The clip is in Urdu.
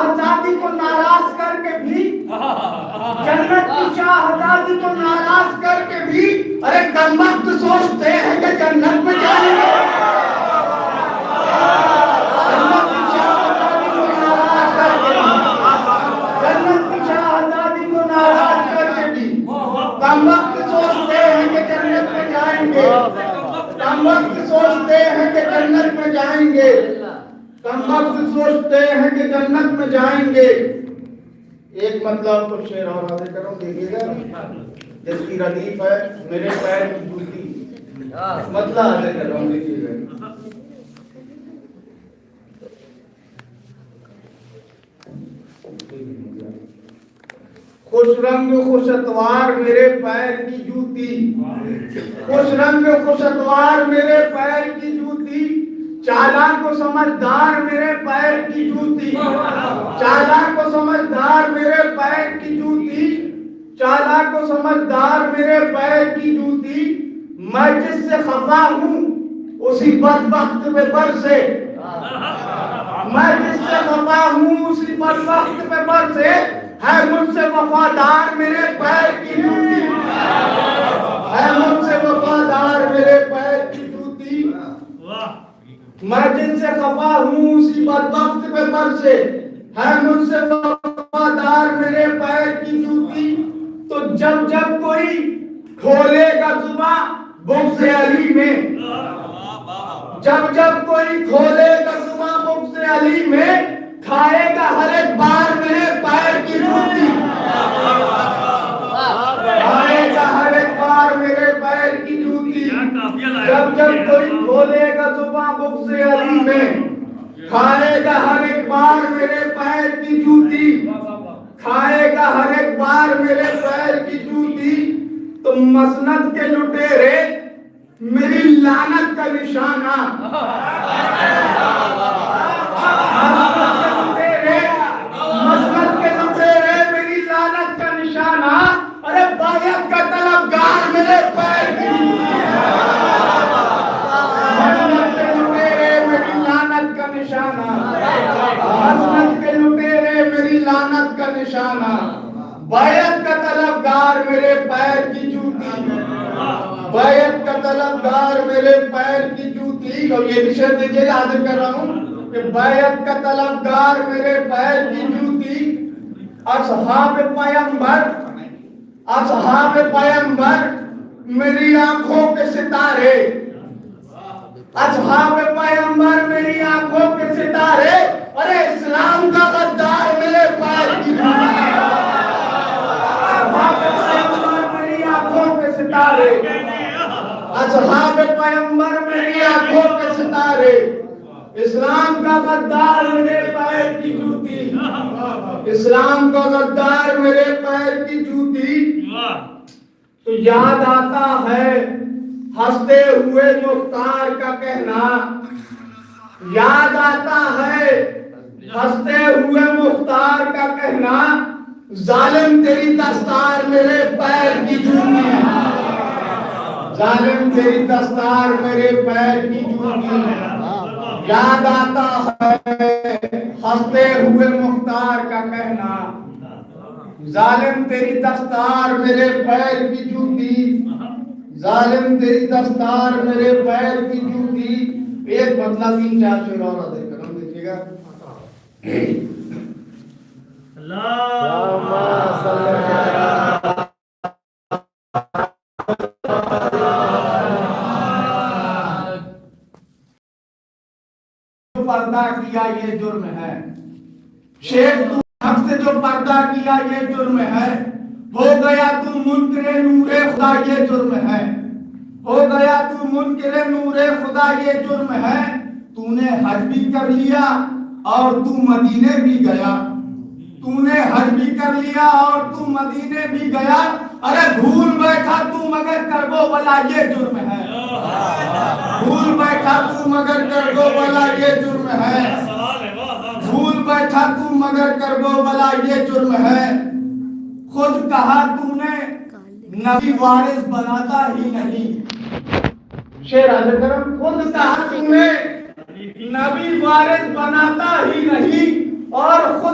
شاہزادی کو ناراض کر کے بھی، جنت کی شاہزادی کو ناراض کر کے بھی ارے کمبخت سوچتے ہیں کہ جنت میں جائیں گے۔ جنت کی شاہزادی کو ناراض کر کے بھی، جنت کی شاہزادی کو ناراض کر کے بھی کمبخت سوچتے ہیں کہ جنت میں جائیں گے۔ کمبخت سوچتے ہیں کہ جنت میں جائیں گے۔ کمبخت سوچتے ہیں کہ جنت میں جائیں گے۔ ایک مطلب تو شعر اور واضح کروں، دیکھیے گا جس کی ردیف ہے میرے پیر کی جوتی، مطلب واضح کر رہا ہوں، دیکھیے گا۔ خوش رنگ خوش اتوار میرے پیر کی جوتی، خوش رنگ خوش اتوار میرے پیر کی جوتی، چالاک و سمجھدار میرے پیر کی جوتی، چالاک و سمجھدار میرے پیر کی جوتی، چالاک و سمجھدار میرے پیر کی جوتی، میں جس سے خفا ہوں اسی بدبخت پہ برسے، میں جس سے خفا ہوں اسی بدبخت پہ برسے، ہے مجھ سے وفادار میرے پیر کی جوتی، ہے مجھ سے وفادار میرے پیر کی جوتی، میں جن سے خفا ہوں اسی بدبخت پہ برسے، ہے مجھ سے وفادار میرے پیر کی جوتی۔ تو جب جب کوئی کھولے گا زباں بغض علی میں، جب جب کوئی کھولے گا زباں بغض علی میں، کھائے گا ہر ایک بار میرے پیر کی جوتی، کھائے گا ہر ایک بار میرے پیر کی جوتی۔ جب جب کوئی کھولے گا زباں بغض علی میں، کھائے گا ہر ایک بار میرے پیر کی جوتی، کھائے گا ہر ایک بار میرے پیر کی جوتی۔ تو مسند کے لٹیرے میری لعنت کا نشانہ، مسند کے لٹیرے میری لعنت کا نشانہ، ارے بیعت کا طلبگار میرے پیر کی جوتی، مسند کے لٹیرے میری لعنت کا نشانہ، مسند کے لٹیرے میری لعنت کا نشانہ، بیعت کا طلبگار میرے پیر کی جوتی، بیعت کا طلبگار میرے پیر کی جوتی۔ اور یہ بھی شعر دیکھیے حاضر کر رہا ہوں کہ بیعت کا طلبگار میرے پیر کی جوتی، اصحاب پیغمبر، اصحاب پیغمبر میری آنکھوں کے ستارے، اصحاب پیغمبر میری آنکھوں کے ستارے، ارے اسلام کا غدار میرے پیر کی جوتی، اصحاب پیغمبر میری آنکھوں کے ستارے، اصحاب پیغمبر میری آنکھوں کے ستارے، اسلام کا غدار میرے پیر کی جوتی، اسلام کا غدار میرے پیر کی جوتی۔ تو یاد آتا ہے ہنستے ہوئے مختار کا کہنا، یاد آتا ہے ہنستے ہوئے مختار کا کہنا، ظالم تیری دستار میرے پیر کی جوتی، ظالم تیری دستار میرے پیر کی جوتی۔ یاد آتا ہے ہنستے ہوئے مختار کا کہنا، ظالم تیری دستار میرے پیر کی جوتی، ظالم تیری دستار میرے پیر کی جوتی۔ ایک مطلب 3-4 شعر اور ادا کروں، دیکھیے گا۔ پردہ کیا یہ جرم ہے، شیخ تو حق سے جو پردہ کیا یہ جرم ہے، ہو گیا تو منکر نور خدا یہ جرم ہے، ہو گیا تو منکر نور خدا یہ جرم ہے، تو نے حج بھی کر لیا اور تو مدینے بھی گیا، تو نے حج بھی کر لیا اور تو مدینے بھی گیا، ارے بھول بیٹھا تو مگر کربو بلا یہ جرم ہے، بھول بیٹھا تو مگر کربو بلا یہ جرم ہے، بھول بیٹھا تو مگر کربو بلا یہ جرم ہے، خود کہا تو نے نبی وارث بناتا ہی نہیں، شعر حاضر کرم، خود کہا تو نے نبی وارث بناتا ہی نہیں،